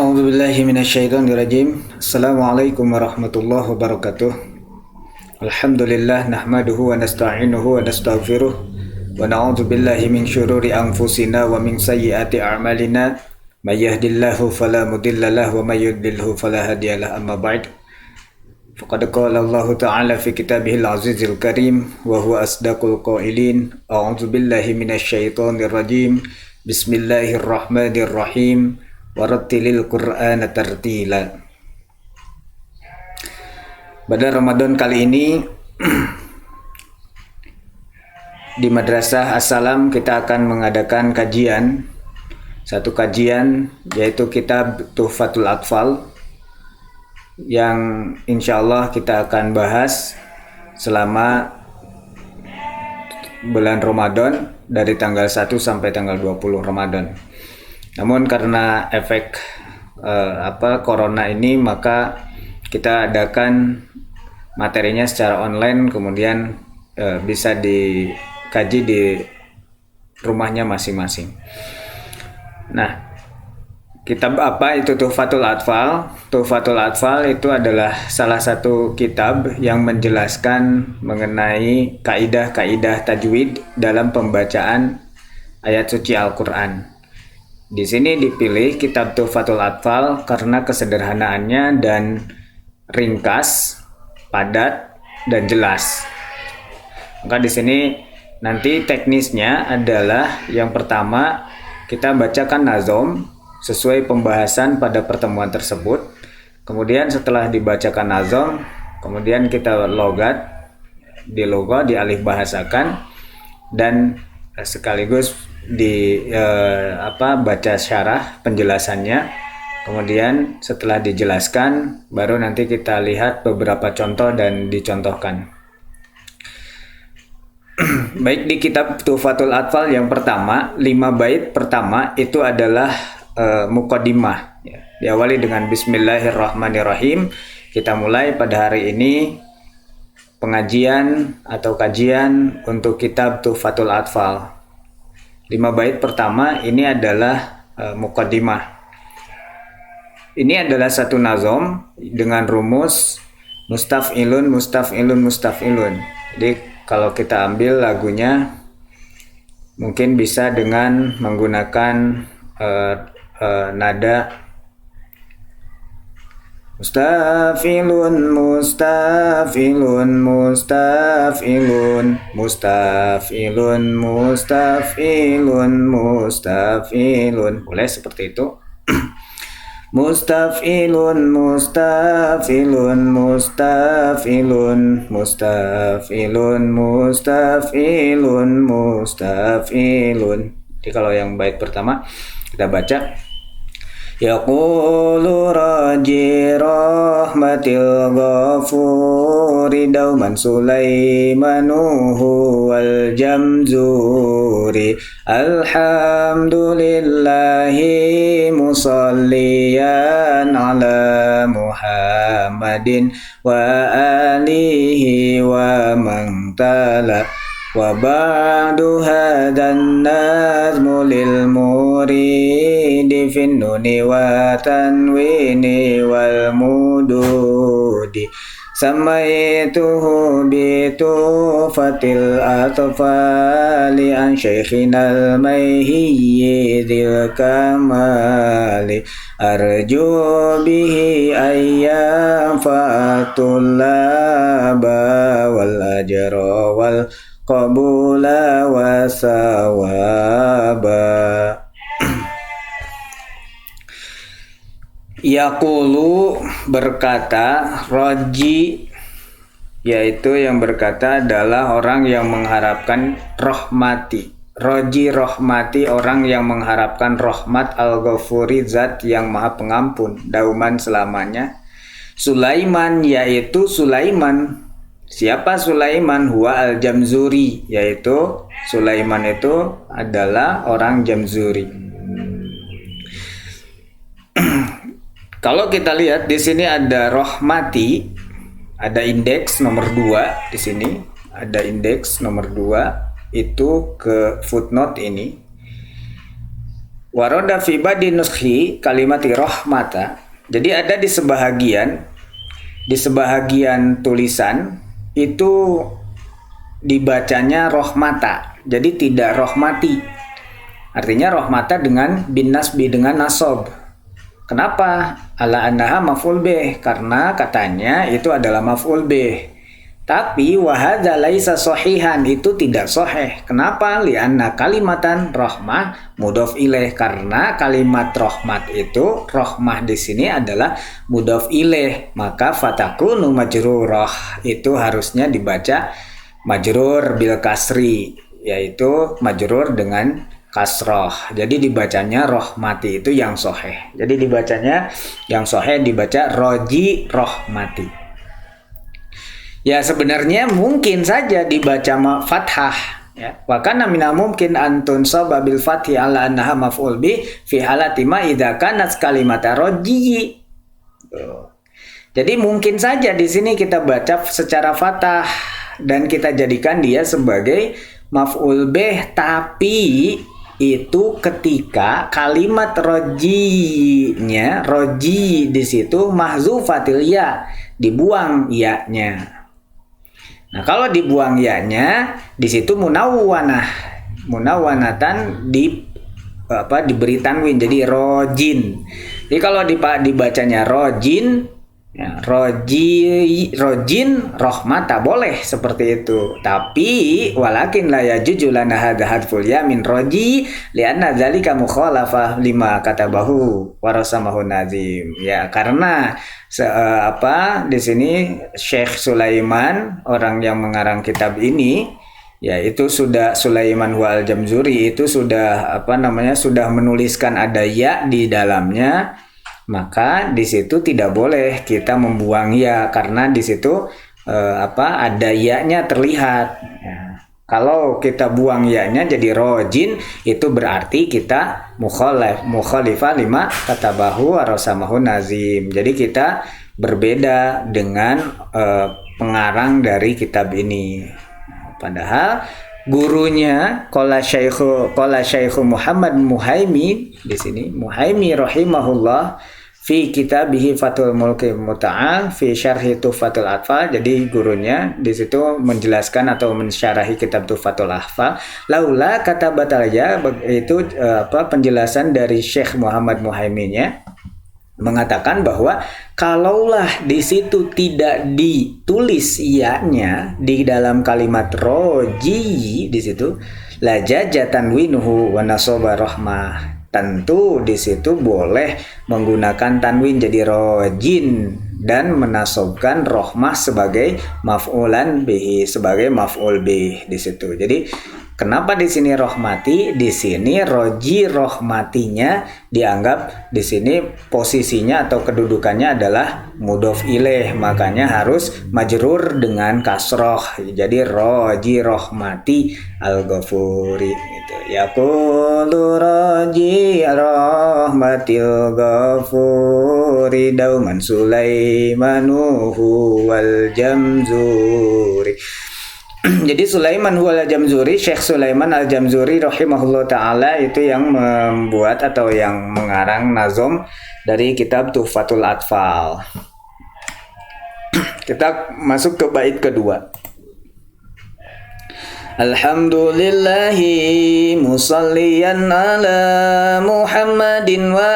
A'udzubillahi minasyaitonirrajim. Assalamualaikum warahmatullahi wabarakatuh. Alhamdulillah nahmaduhu wa nasta'inuhu wa nastaghfiruh wa na'udzubillahi min syururi anfusina wa min sayyiati a'malina. May yahdihillahu fala mudhillalah wa may yudlilhu fala hadiyalah. Amma ba'd. Faqad qala Allah ta'ala fi kitabihil azizil karim wa huwa asdaqul qailin. A'udzubillahi minasyaitonirrajim. Bismillahirrahmanirrahim. Warattilil Qur'ana tartila. Pada Ramadan kali ini di Madrasah As-Salam kita akan mengadakan satu kajian yaitu kitab Tuhfatul Atfal yang insyaallah kita akan bahas selama bulan Ramadan dari tanggal 1 sampai tanggal 20 Ramadan. Namun karena efek corona ini, maka kita adakan materinya secara online, kemudian bisa dikaji di rumahnya masing-masing. Nah, kitab apa itu Tuhfatul Atfal? Tuhfatul Atfal itu adalah salah satu kitab yang menjelaskan mengenai kaidah-kaidah tajwid dalam pembacaan ayat suci Al-Quran. Di sini dipilih kitab Tuhfatul Atfal karena kesederhanaannya dan ringkas, padat, dan jelas. Maka di sini nanti teknisnya adalah yang pertama kita bacakan nazom sesuai pembahasan pada pertemuan tersebut. Kemudian setelah dibacakan nazom, kemudian kita dialih bahasakan dan sekaligus baca syarah penjelasannya. Kemudian setelah dijelaskan baru nanti kita lihat beberapa contoh dan dicontohkan. Baik, di kitab Tuhfatul Atfal yang pertama, 5 bait pertama itu adalah muqaddimah ya. Diawali dengan Bismillahirrahmanirrahim. Kita mulai pada hari ini pengajian atau kajian untuk kitab Tuhfatul Atfal. 5 bait pertama ini adalah muqaddimah. Ini adalah satu nazom dengan rumus mustaf'ilun, mustaf'ilun, mustaf'ilun. Jadi kalau kita ambil lagunya mungkin bisa dengan menggunakan nada mustafilun, mustafilun, mustafilun, mustafilun, mustafilun, mustafilun. Boleh seperti itu. Mustafilun, mustafilun, mustafilun, mustafilun, mustafilun, mustafilun. Jadi kalau yang bait pertama kita baca Yaqulu raji rahmatil ghafuri dauman Sulaimanuhu wal jamzuri alhamdulillahi musalliyan ala Muhammadin wa alihi wa man tala wa ba'du hadan nazmu lil muridi fin nuni wa tanwini wal mududi samaituhu bi Tuhfatil Atfali an syaikhinal mayhiyyi dzil kamali arju bihi ayyam fa'atul laba wal ajra wal qabula wa sawaba. Yaqulu berkata, roji yaitu yang berkata adalah orang yang mengharapkan rahmati. Roji rahmati, orang yang mengharapkan rahmat, al-ghafuri zat yang maha pengampun, dauman selamanya. Sulaiman yaitu Sulaiman. Siapa Sulaiman? Huwa al-Jamzuri, yaitu Sulaiman itu adalah orang Jamzuri. Kalau kita lihat di sini ada rahmati, ada indeks nomor 2 di sini, ada indeks nomor 2 itu ke footnote ini. Waroda fi badi nuskhi kalimati rahmata. Jadi ada di sebahagian tulisan itu dibacanya rahmata. Jadi tidak rahmati. Artinya rahmata dengan bin nasbi, dengan nasab. Kenapa? Ala annaha maf'ul bih, karena katanya itu adalah maf'ul bih. Tapi wahadza laisa sahihan, itu tidak sahih. Kenapa? Lianna kalimatan rahmah mudhof ilaih, karena kalimat rahmat itu, rahmah di sini adalah mudhof ilaih, maka fatakunu majrurah, itu harusnya dibaca majrur bil kasri, yaitu majrur dengan kasroh. Jadi dibacanya rahmati, itu yang sahih. Jadi dibacanya yang sahih dibaca roji rahmati. Ya sebenarnya mungkin saja dibaca fathah, ya. Wa kana minal mumkin an tunsaba bil fathi ala annaha maf'ul bi fi halati ma idza kanat kalimata roji. Jadi mungkin saja di sini kita baca secara fathah dan kita jadikan dia sebagai maf'ul bih, tapi itu ketika kalimat rojinya, roji di situ mahzufatil ya, dibuang ya-nya. Nah, kalau dibuang ya-nya di situ munawwanatan diberi tanwin, jadi rojin. Jadi kalau dibacanya rojin, ya, rojin rahmata boleh seperti itu. Tapi walakin la yajuju lana hadza hadful ya min roji lianna dzalika mukhalafah lima katabahu wa rasamahu nazim. Ya, karena di sini Syekh Sulaiman, orang yang mengarang kitab ini, yaitu sudah Sulaiman wal Jamzuri, itu sudah sudah menuliskan ada ya di dalamnya, maka di situ tidak boleh kita membuang ya, karena di situ ada ya-nya terlihat. Ya. Kalau kita buang ya-nya jadi rojin, itu berarti kita mukhalifah lima katabahu warasamahu nazim. Jadi kita berbeda dengan pengarang dari kitab ini. Padahal gurunya qala Syekh Muhammad Muhaimi, di sini Muhaimi rahimahullah fi kitabihi Fathul Mulki Muta'al fi syarhi Tuhfatul Atfal. Jadi gurunya di situ menjelaskan atau mensyarahi kitab Tuhfatul Atfal. Laula kata batalnya, itu penjelasan dari Syekh Muhammad Muhaiminya, mengatakan bahwa kalaulah di situ tidak ditulis iya-nya di dalam kalimat roji di situ, la jaja tanwinuhu wa nasaba rahmah. Tentu di situ boleh menggunakan tanwin jadi rojin dan menasobkan rohmah sebagai maf'ulan bihi, sebagai maf'ul bih di situ. Jadi kenapa di sini rohmati? Di sini roji rohmatinya dianggap di sini posisinya atau kedudukannya adalah mudhof ilaih, makanya harus majrur dengan kasroh. Jadi roji rohmati al-ghafuri gitu. Yaqulu roji rohmatil ghafuri dauman Sulaimanuhu wal Jamzuri. Jadi Sulaiman wal Jamzuri, Syekh Sulaiman al-Jamzuri rahimahullah ta'ala, itu yang membuat atau yang mengarang nazom dari kitab Tuhfatul Atfal. Kita masuk ke bait kedua. Alhamdulillahi musalliyan ala Muhammadin wa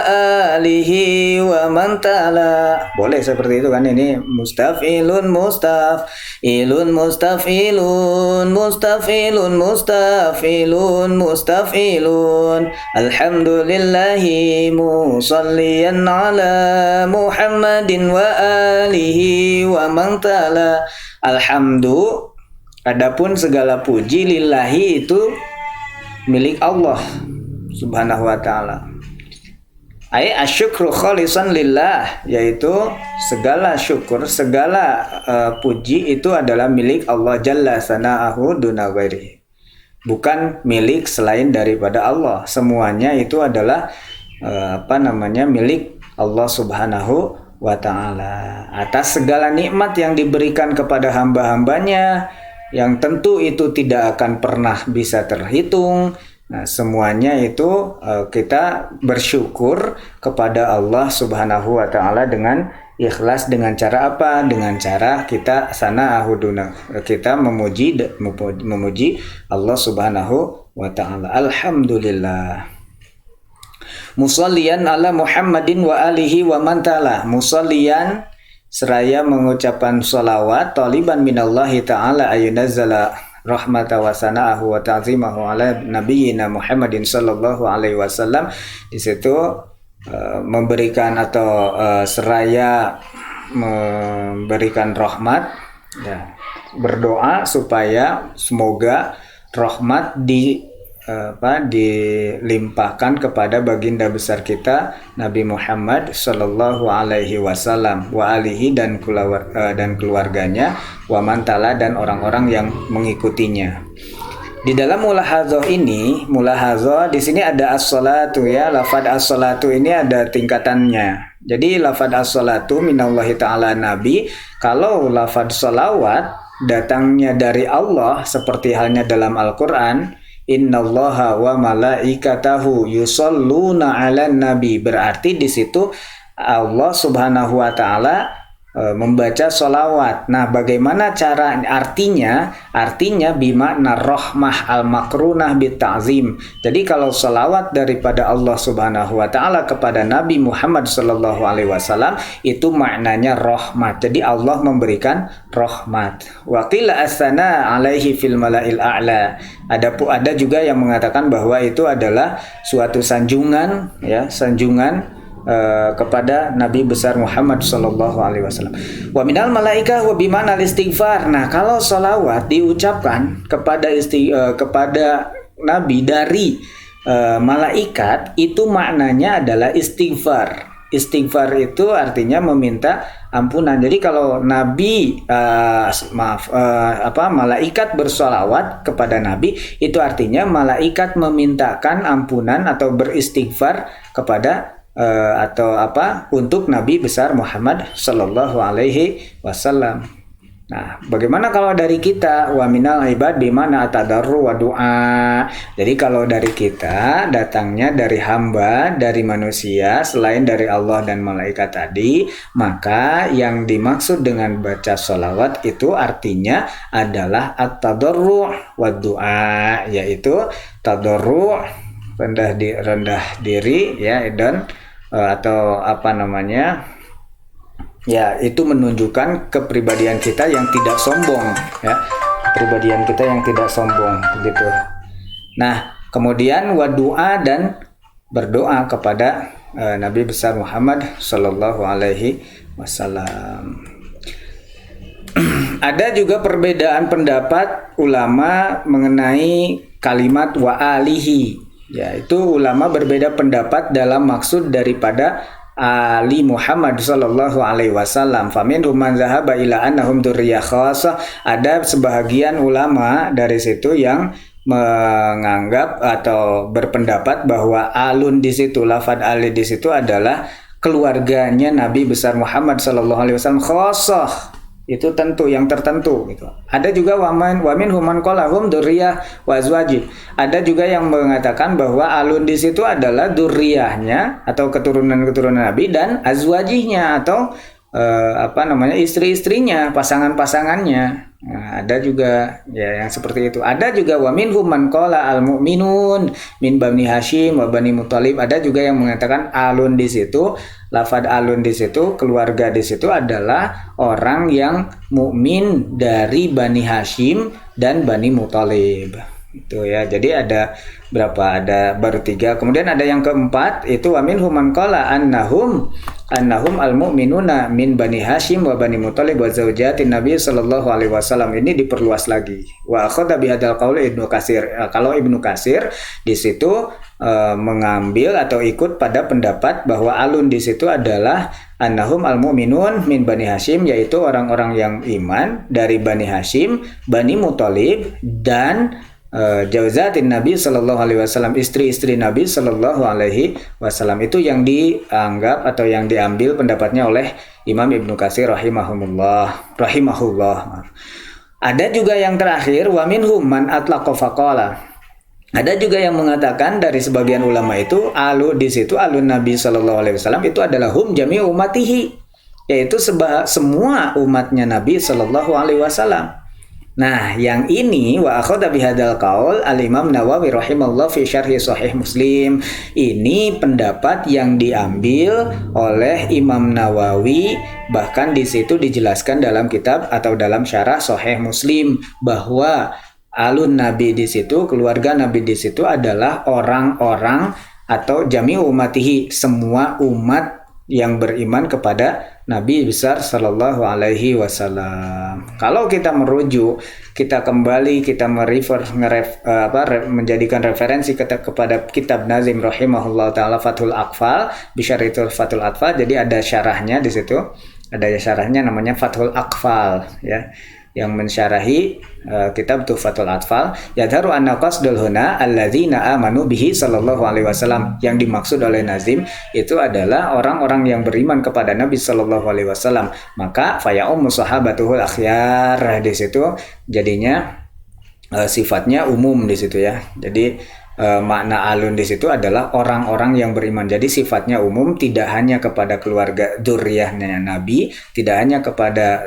alihi wa man ta'ala. Boleh seperti itu kan, ini mustafilun mustafilun mustafilun mustafilun mustafilun mustafilun. Alhamdulillahi musalliyan ala Muhammadin wa alihi wa man ta'ala. Alhamdu, adapun segala puji, lillahi itu milik Allah subhanahu wa ta'ala. Ai asyukru khalisan lillah, yaitu segala syukur, segala puji itu adalah milik Allah jalla sana'ahu duna ghairihi, bukan milik selain daripada Allah. Semuanya itu adalah milik Allah subhanahu wa ta'ala atas segala nikmat yang diberikan kepada hamba-hambanya, yang tentu itu tidak akan pernah bisa terhitung, Nah, semuanya itu kita bersyukur kepada Allah Subhanahu wa taala dengan ikhlas. Dengan cara apa? Dengan cara kita kita memuji Allah Subhanahu wa taala. Alhamdulillah. Musalliyan ala Muhammadin wa alihi wa man tala. Musalliyan seraya mengucapkan salawat taliban minallahi ta'ala ayunazzala rahmata wa sana'ahu wa ta'zimahu ala nabiyyina Muhammadin sallallahu alaihi wasallam. Di situ memberikan atau seraya memberikan rahmat, ya, berdoa supaya semoga rahmat dilimpahkan kepada baginda besar kita Nabi Muhammad sallallahu alaihi wasallam wa alihi dan keluarganya wa mantala dan orang-orang yang mengikutinya. Di dalam mulahadzah ini, mulahadzah di sini ada as-salatu, ya. Lafaz as-salatu ini ada tingkatannya. Jadi lafaz as-salatu minallahi ta'ala nabi, kalau lafaz salawat datangnya dari Allah seperti halnya dalam Al-Qur'an, innallaha wa malaikatahu yusholluna 'alan nabi, berarti di situ Allah Subhanahu wa taala membaca sholawat. Nah, bagaimana cara artinya? Artinya bimakna rahmah al-makrunah bita'zim. Jadi kalau sholawat daripada Allah Subhanahu wa taala kepada Nabi Muhammad sallallahu alaihi wasallam itu maknanya rahmat. Jadi Allah memberikan rahmat. Wa qila as-sana alaihi fil mala'il a'la. Ada juga yang mengatakan bahwa itu adalah suatu sanjungan, ya, sanjungan kepada Nabi besar Muhammad sallallahu alaihi wasallam. Wa minal malaikah wa bimana istighfar. Nah, kalau salawat diucapkan kepada Nabi dari malaikat, itu maknanya adalah istighfar. Istighfar itu artinya meminta ampunan. Jadi kalau Nabi malaikat bersolawat kepada Nabi, itu artinya malaikat memintakan ampunan atau beristighfar kepada untuk Nabi besar Muhammad sallallahu alaihi wasallam. Nah, bagaimana kalau dari kita? Wa minal ibad bimana tadarru wa du'a. Jadi kalau dari kita datangnya dari hamba, dari manusia selain dari Allah dan malaikat tadi, maka yang dimaksud dengan baca sholawat itu artinya adalah at-tadarru wa du'a, yaitu tadarru, rendah diri, ya, dan itu menunjukkan kepribadian kita yang tidak sombong, ya, kepribadian kita yang tidak sombong, begitu. Nah, kemudian wadu'a dan berdoa kepada Nabi besar Muhammad sallallahu alaihi wasallam. Ada juga perbedaan pendapat ulama mengenai kalimat wa alihi. Ya, itu ulama berbeda pendapat dalam maksud daripada Ali Muhammad sallallahu alaihi wasallam. Faminhum man zahaba ila annahum dzurriyyah khassah. Ada sebahagian ulama dari situ yang menganggap atau berpendapat bahwa alun di situ, lafaz ali di situ adalah keluarganya Nabi besar Muhammad sallallahu alaihi wasallam khassah. Itu tentu, yang tertentu gitu. Ada juga wamin human kolahum duriyah wazwajib. Ada juga yang mengatakan bahwa alun di situ adalah duriyahnya atau keturunan Nabi dan azwajihnya atau istri-istrinya, pasangan-pasangannya. Nah, ada juga ya yang seperti itu. Ada juga wa minhum man qala al mu'minun min bani Hashim wa bani Muthalib. Ada juga yang mengatakan alun di situ, lafaz alun di situ, keluarga di situ adalah orang yang mukmin dari Bani Hashim dan Bani Muthalib. Itu ya. Jadi ada berapa? Ada baru 3. Kemudian ada yang keempat, itu wa minhum man qala annahum al-mu'minuna min Bani Hashim wa Bani Muthalib wa zaujatin Nabi sallallahu alaihi wasallam. Ini diperluas lagi. Wa akhadha bihadzal qauli Ibnu Katsir. Kalau Ibnu Katsir di situ mengambil atau ikut pada pendapat bahwa alun di situ adalah annahum al-mu'minun min Bani Hashim, yaitu orang-orang yang iman dari Bani Hashim, Bani Muthalib, dan jauzatin Nabi sallallahu alaihi wasallam, istri-istri Nabi sallallahu alaihi wasallam. Itu yang dianggap atau yang diambil pendapatnya oleh Imam Ibnu Katsir rahimahullah. Ada juga yang terakhir wa minhum man atlaqa faqala. Ada juga yang mengatakan dari sebagian ulama itu di situ alun Nabi Shallallahu Alaihi Wasallam itu adalah hum jami umatihi, yaitu semua umatnya Nabi Shallallahu Alaihi Wasallam. Nah, yang ini wa akhadha bihadzal qaul al-Imam Nawawi rahimahullah fi syarhi Sahih Muslim. Ini pendapat yang diambil oleh Imam Nawawi, bahkan di situ dijelaskan dalam kitab atau dalam syarah Sahih Muslim bahwa alun Nabi di situ, keluarga Nabi di situ adalah orang-orang atau jami umatihi, semua umat yang beriman kepada Nabi besar Sallallahu Alaihi Wasallam. Kalau kita merujuk, kita kembali, kita menjadikan referensi kepada kitab Nazim rahimahullah taala Fathul Aqfal, bisyaritul Fathul Aqfal. Jadi ada syarahnya di situ, ada syarahnya namanya Fathul Aqfal, ya, yang mensyarahi kitab Tuhfatul Atfal. Yadharu anna qasdul huna alladzina amanu bihi sallallahu alaihi wasallam. Yang dimaksud oleh Nazim itu adalah orang-orang yang beriman kepada Nabi sallallahu alaihi wasallam. Maka faya'um sahabatuhul akhyar, di situ jadinya sifatnya umum di situ, ya. Jadi makna alun di situ adalah orang-orang yang beriman. Jadi sifatnya umum, tidak hanya kepada keluarga dzurriyyahnya Nabi, tidak hanya kepada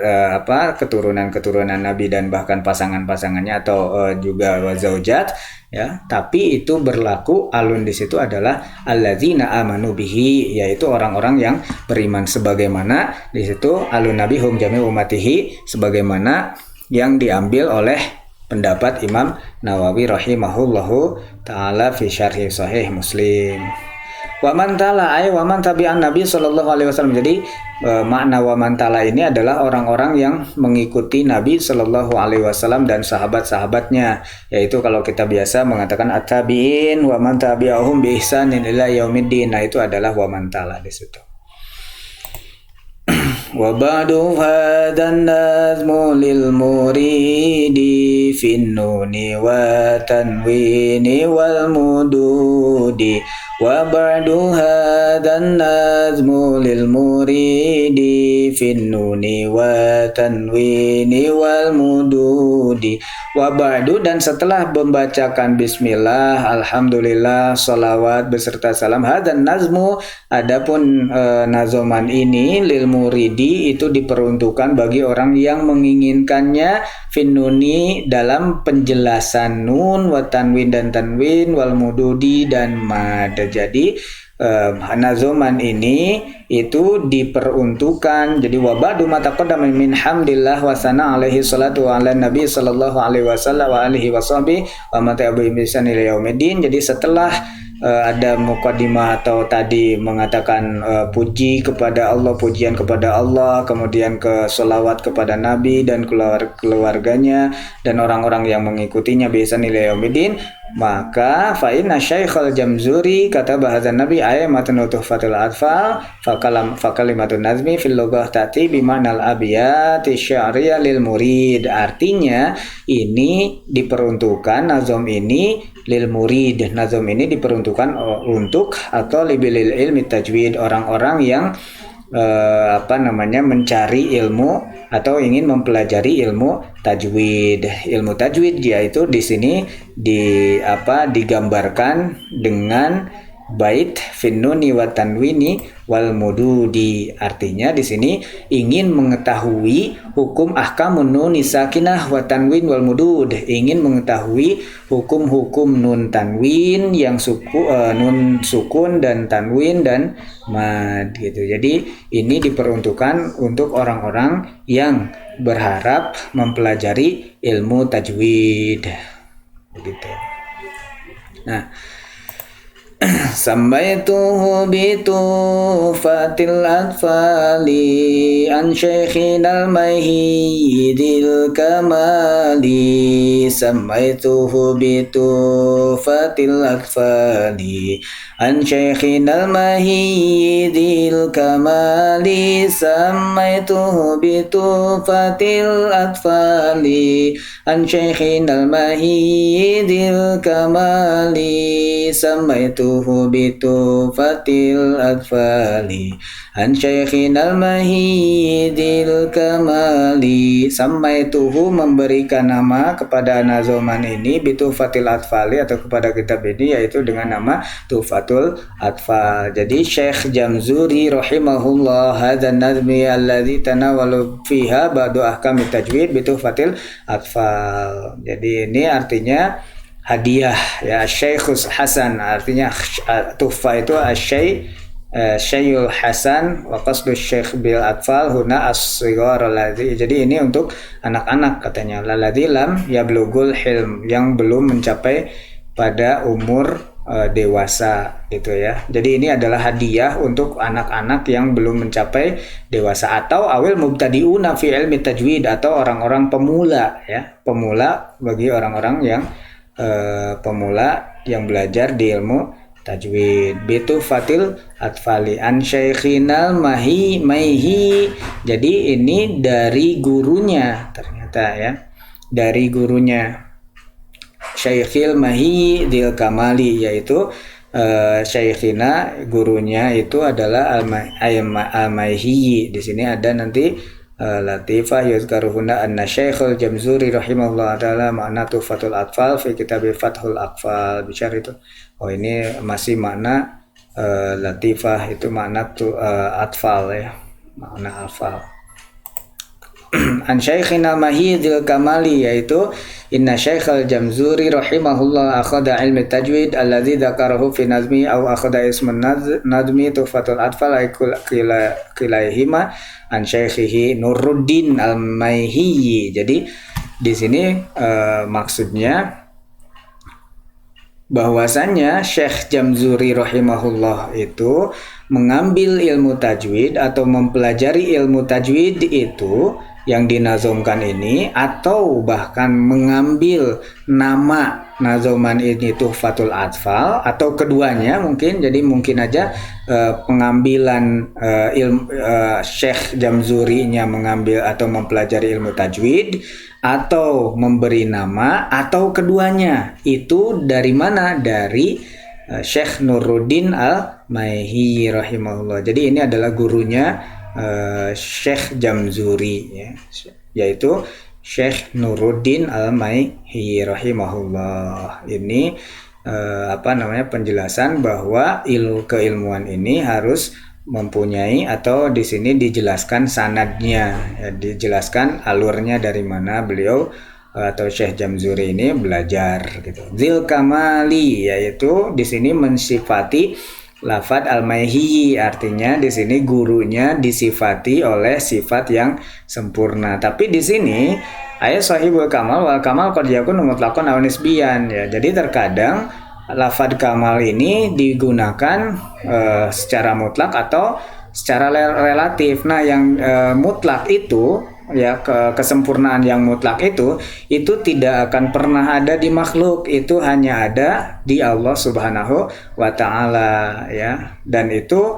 keturunan-keturunan Nabi dan bahkan pasangan-pasangannya atau juga zaujat, ya. Tapi itu berlaku, alun di situ adalah alladzina amanu bihi, yaitu orang-orang yang beriman, sebagaimana di situ alun Nabi hum jami umatihi, sebagaimana yang diambil oleh pendapat Imam Nawawi rahimahullahu ta'ala fi syarhi Sahih Muslim. Wa man tala ay wa man tabi'an Nabi sallallahu alaihi wasallam. Jadi makna wa man tala ini adalah orang-orang yang mengikuti Nabi sallallahu alaihi wasallam dan sahabat-sahabatnya, yaitu kalau kita biasa mengatakan at-tabi'in wa man tabi'ahum bi ihsanin ila yaumiddin. Nah, itu adalah wa man tala di situ. Wa ba'du hadan nazmu lil muridi fin nuni wa tanwini wal mududi. Wa ba'du hadan nazmu lil muridi fin nuni wa tanwini wal mududi. Wa ba'du, dan setelah membacakan bismillah, alhamdulillah, salawat beserta salam, hadan nazmu, adapun nazoman ini lil muridi itu diperuntukkan bagi orang yang menginginkannya, finnuni dalam penjelasan nun, wa tanwin dan tanwin, wal mududi dan mad. Jadi nazoman ini itu diperuntukkan. Jadi wabadu mataqaddama min hamdillah wa sana alaihi salatu ala nabi sallallahu alaihi wasallam wa alihi washabi wa matabi bisan ila yaumiddin. Jadi setelah ada muqaddimah atau tadi mengatakan puji kepada Allah, pujian kepada Allah, kemudian ke selawat kepada Nabi dan keluarganya dan orang-orang yang mengikutinya bisan ila yaumiddin, maka fa inna Syaikhul Jamzuri kata bahasa Nabi ayatun tuhfatul atfal fa kalimatun nazmi fil lughah tati bi ma'nal abiyati syariyah lil murid. Artinya ini diperuntukkan, nazom ini lil murid, nazom ini diperuntukkan untuk atau libil ilmi tajwid, orang-orang yang mencari ilmu atau ingin mempelajari ilmu tajwid. Ilmu tajwid yaitu di sini digambarkan dengan bait finnuni wa tanwini wal mududi. Artinya di sini ingin mengetahui hukum ahkamun nun sakinah wa tanwin wal mudud, ingin mengetahui hukum-hukum nun tanwin yang nun sukun dan tanwin dan mad gitu. Jadi ini diperuntukkan untuk orang-orang yang berharap mempelajari ilmu tajwid begitu. Nah, sambaituhu bitufatil atfali an syaikhinal mahyidil kamali. Sambaituhu bitufatil atfali an syaikhinal mahyidil kamali. Sambaituhu bitufatil atfali an syaikhinal mahyidil kamali. Samaitu sammaituhu bitufatil atfali an syaikhina al-mahidil kamali. Sammaituhu memberikan nama kepada nazoman ini bitufatil atfali atau kepada kitab ini yaitu dengan nama Tufatul Atfal. Jadi Syekh Jamzuri rahimahullah hadzal nazmi alladzi tanawalu fiha ba'du ahkam tajwid bitufatil atfal. Jadi ini artinya hadiah ya, Syekhus Hasan, artinya tufa itu Syai'ul Hasan wa qasdu Syekh bil atfal huna as-sighar alladzi. Jadi ini untuk anak-anak katanya, lalladzi lam yablugul hilm, yang belum mencapai pada umur dewasa gitu ya. Jadi ini adalah hadiah untuk anak-anak yang belum mencapai dewasa atau awil mubtadi'una fi ilmi tajwid, atau orang-orang pemula ya, pemula bagi orang-orang yang pemula yang belajar di ilmu tajwid. Bitufatil atfali an syaikhinal maihi. Jadi ini dari gurunya ternyata ya, dari gurunya Syaikhil Mahi Dil Kamali, yaitu Syaikhina gurunya itu adalah Al-Maihi. Di sini ada nanti latifah yuzkaruhuna anna Syekhul Jamzuri rahimahullah ta'ala makna Tufatul Atfal fi kitab Fathul Aqfal. Bicara itu, oh ini masih makna latifah itu makna atfal ya, makna atfal. An Syaikhina Mahidil Kamali, yaitu inna Syekhal Jamzuri rahimahullah akhada ilmi tajwid alladzi dzakarahu fi nazmi aw akhada isman nazmi Tufatul Atfal kilaihima an Syaikhihi Nuruddin Al-Maihi. Jadi di sini maksudnya bahwasanya Syekh Jamzuri rahimahullah itu mengambil ilmu tajwid atau mempelajari ilmu tajwid itu yang dinazomkan ini, atau bahkan mengambil nama nazoman ini Tuhfatul Atfal, atau keduanya mungkin. Jadi mungkin aja pengambilan ilmu Syekh Jamzuri-nya mengambil atau mempelajari ilmu tajwid, atau memberi nama, atau keduanya. Itu dari mana? Dari Syekh Nuruddin Al-Maihi rahimahullah. Jadi ini adalah gurunya Syekh Jamzuri ya, yaitu Syekh Nuruddin Al-Maihi rahimahullah. Ini penjelasan bahwa keilmuan ini harus mempunyai, atau di sini dijelaskan sanadnya ya, dijelaskan alurnya dari mana beliau atau Syekh Jamzuri ini belajar gitu. Zil Kamali, yaitu di sini mensifati lafad al-maihi, artinya di sini gurunya disifati oleh sifat yang sempurna. Tapi di sini ayat sahibul kamal wal kamal qad yakunu mutlaqan aw nisbiyan ya. Jadi terkadang lafad kamal ini digunakan secara mutlak atau secara relatif. Nah, yang mutlak itu ya, kesempurnaan yang mutlak itu tidak akan pernah ada di makhluk, itu hanya ada di Allah Subhanahu wa taala ya. Dan itu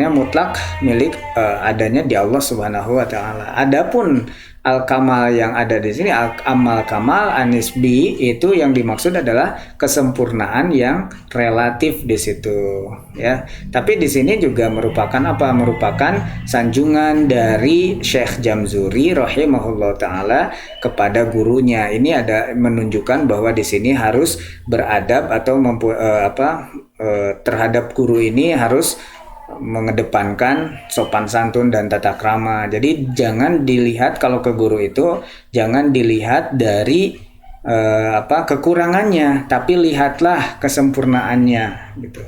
mutlak milik adanya di Allah Subhanahu wa taala. Adapun al-kamal yang ada di sini, al-amal kamal anisbi, itu yang dimaksud adalah kesempurnaan yang relatif di situ ya. Tapi di sini juga merupakan merupakan sanjungan dari Syekh Jamzuri rahimahullah taala kepada gurunya. Ini ada menunjukkan bahwa di sini harus beradab atau terhadap guru ini harus mengedepankan sopan santun dan tata krama. Jadi jangan dilihat, kalau ke guru itu jangan dilihat dari kekurangannya, tapi lihatlah kesempurnaannya gitu.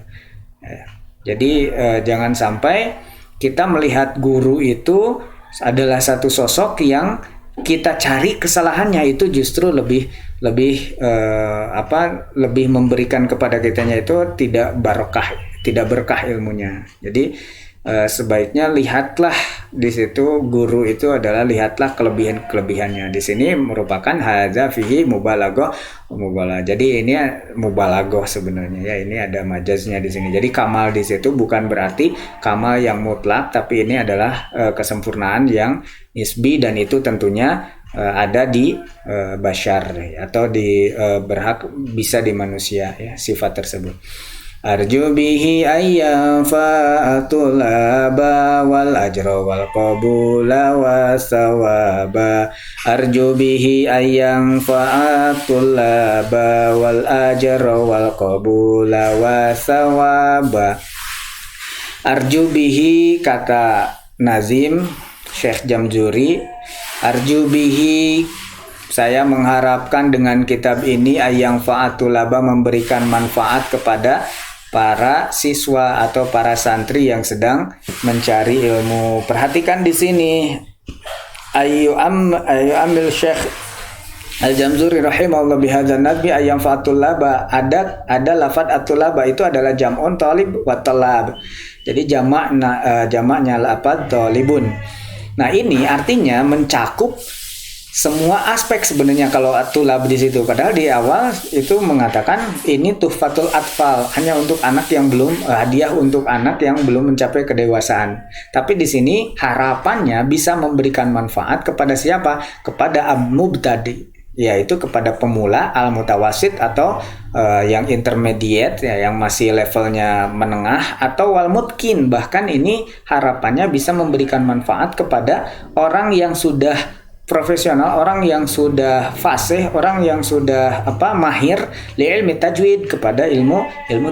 Jadi jangan sampai kita melihat guru itu adalah satu sosok yang kita cari kesalahannya, itu justru lebih memberikan kepada kitanya itu tidak berkah ilmunya. Jadi sebaiknya lihatlah di situ, guru itu adalah lihatlah kelebihannya. Di sini merupakan hadza fihi mubalaghah. Jadi ini mubalaghah sebenarnya ya, ini ada majaznya di sini. Jadi kamal di situ bukan berarti kamal yang mutlak, tapi ini adalah kesempurnaan yang nisbi, dan itu tentunya ada di bashar atau di berhak bisa di manusia ya, sifat tersebut. Arju bihi ayyam fa'atul aba wal ajra wal qabula wasawaba. Arju bihi ayyam fa'atul aba wal ajra wal qabula wasawaba. Arju bihi, kata Nazim Syekh Jamzuri, arju bihi, saya mengharapkan dengan kitab ini ayyang fa'atulaba, memberikan manfaat kepada para siswa atau para santri yang sedang mencari ilmu. Perhatikan di sini, amil Syekh Al-Jamzuri rahimahullah bihadzal nadbi ayyang fa'atulaba, ada lafaz atulaba itu adalah jam'un talib wa talab. Jadi jamaknya lafaz talibun. Nah, ini artinya mencakup semua aspek sebenarnya kalau atulab di situ. Padahal di awal itu mengatakan ini tuhfatul atfal, hanya untuk anak yang belum, hadiah untuk anak yang belum mencapai kedewasaan. Tapi di sini harapannya bisa memberikan manfaat kepada siapa? Kepada mubtadi, yaitu kepada pemula, al-mutawasit atau yang intermediate ya, yang masih levelnya menengah, atau wal mutkin. Bahkan ini harapannya bisa memberikan manfaat kepada orang yang sudah profesional, orang yang sudah fasih, orang yang sudah mahir li ilmi tajwid, kepada ilmu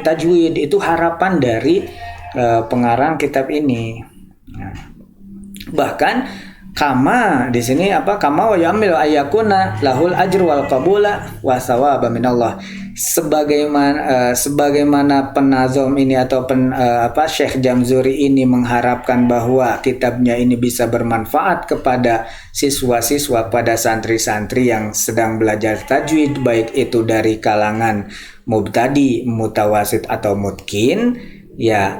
tajwid. Itu harapan dari pengarang kitab ini. Nah, bahkan kama di sini kama wa yamil ayyakuna lahul ajru wal qabula wa sawaba minallah. Sebagaimana penazom ini atau Syekh Jamzuri ini mengharapkan bahwa kitabnya ini bisa bermanfaat kepada siswa-siswa, pada santri-santri yang sedang belajar tajwid, baik itu dari kalangan mubtadi, mutawasit atau mutkin ya.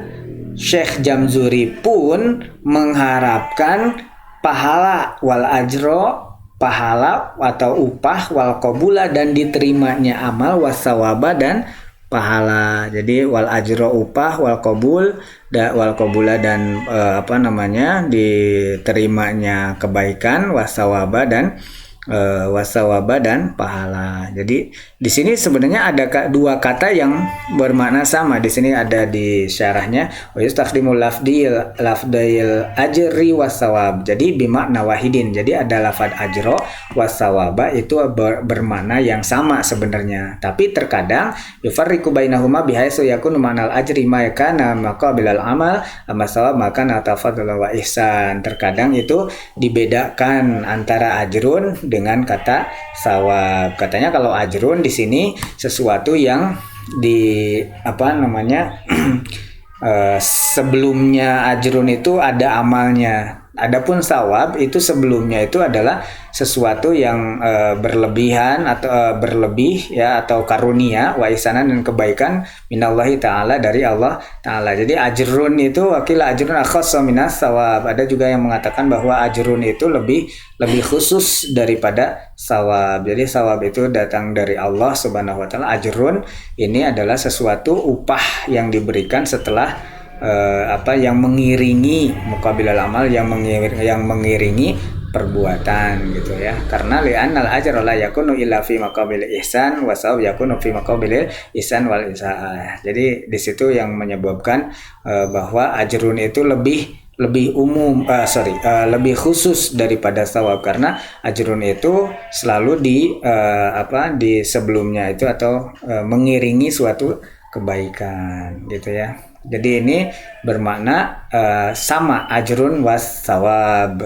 Syekh Jamzuri pun mengharapkan pahala wal ajro, pahala atau upah, wal qabula, dan diterimanya amal, wasawaba, dan pahala. Jadi wal ajro upah, wal qabula dan diterimanya kebaikan, wasawaba dan pahala. Jadi di sini sebenarnya ada dua kata yang bermakna sama. Di sini ada di syarahnya wa yustakhdimul lafdil ajri wasawab. Jadi bimakna wahidin. Jadi ada lafaz ajro wasawaba itu bermakna yang sama sebenarnya. Tapi terkadang yufarriqu bainahuma bihaitsu yakunu ma'nal ajri ma kana maqabilal amal amma sawab maka tafadhul wa ihsan. Terkadang itu dibedakan antara ajrun dengan kata sawab. Katanya kalau ajrun di sini sesuatu yang sebelumnya ajrun itu ada amalnya. Adapun sawab itu sebelumnya itu adalah sesuatu yang berlebihan atau berlebih ya, atau karunia wa ihsanan, dan kebaikan minallahi ta'ala, dari Allah ta'ala. Jadi ajrun itu wakila ajrun akhassa minas sawab. Ada juga yang mengatakan bahwa ajrun itu lebih khusus daripada sawab. Jadi sawab itu datang dari Allah Subhanahu wa taala. Ajrun ini adalah sesuatu upah yang diberikan setelah yang mengiringi muqabilal amal, yang mengiringi perbuatan gitu ya. Karena li'annal ajra la yakunu illa fi maqabil ihsan wa sawab yakunu fi maqabil ihsan wal isaah. Jadi di situ yang menyebabkan bahwa ajrun itu lebih umum, lebih khusus daripada sawab, karena ajrun itu selalu di sebelumnya itu atau mengiringi suatu kebaikan gitu ya. Jadi ini bermakna sama, ajrun was sawab.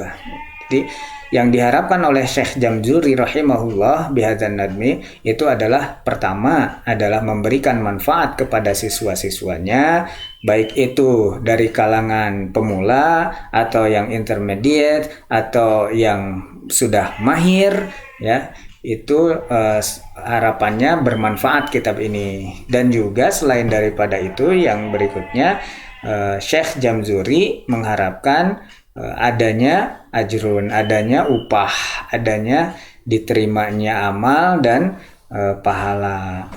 Jadi yang diharapkan oleh Syekh Jamzuri rahimahullah bihadzan nadmi itu adalah, pertama adalah memberikan manfaat kepada siswa-siswanya, baik itu dari kalangan pemula atau yang intermediate atau yang sudah mahir ya. Itu harapannya bermanfaat kitab ini. Dan juga selain daripada itu, yang berikutnya Syekh Jamzuri mengharapkan adanya ajrun, adanya upah, adanya diterimanya amal dan pahala.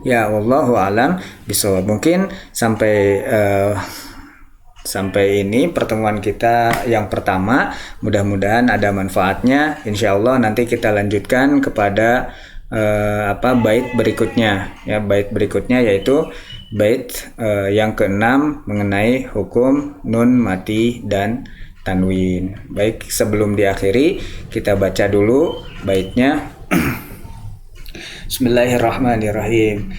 Ya, wallahu alam bisawab. Mungkin sampai ini pertemuan kita yang pertama. Mudah-mudahan ada manfaatnya. Insya Allah nanti kita lanjutkan kepada bait berikutnya. Ya, bait berikutnya yaitu bait yang keenam mengenai hukum nun mati dan tanwin. Baik, sebelum diakhiri kita baca dulu baitnya. Bismillahirrahmanirrahim.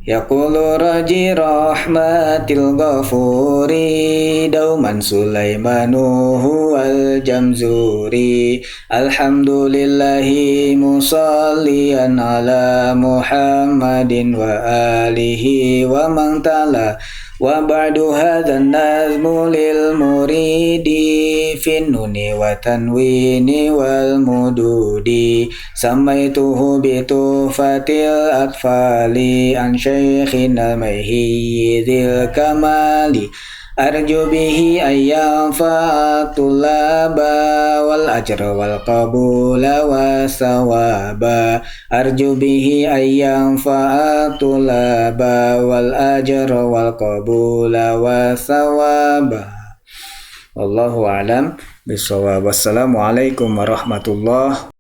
Yaqulu raji rahmatil ghafuri dauman Sulaimanu huwal jamzuri alhamdulillahi musallian ala Muhammadin wa alihi wa man tala wa ba'du hadzal nazmu lil muridi fin nuni wa tanwini wal mududi samaituhu bi tufatil atfali an syaikhina mahiyyidil kamali arju bihi ayyam fa'atulaba wal ajra wal qabula wa sawaba arju bihi ayyam fa'atulaba wal ajra wal qabula wa sawaba. Wallahu a'lam bishawab. Wassalamualaikum warahmatullahi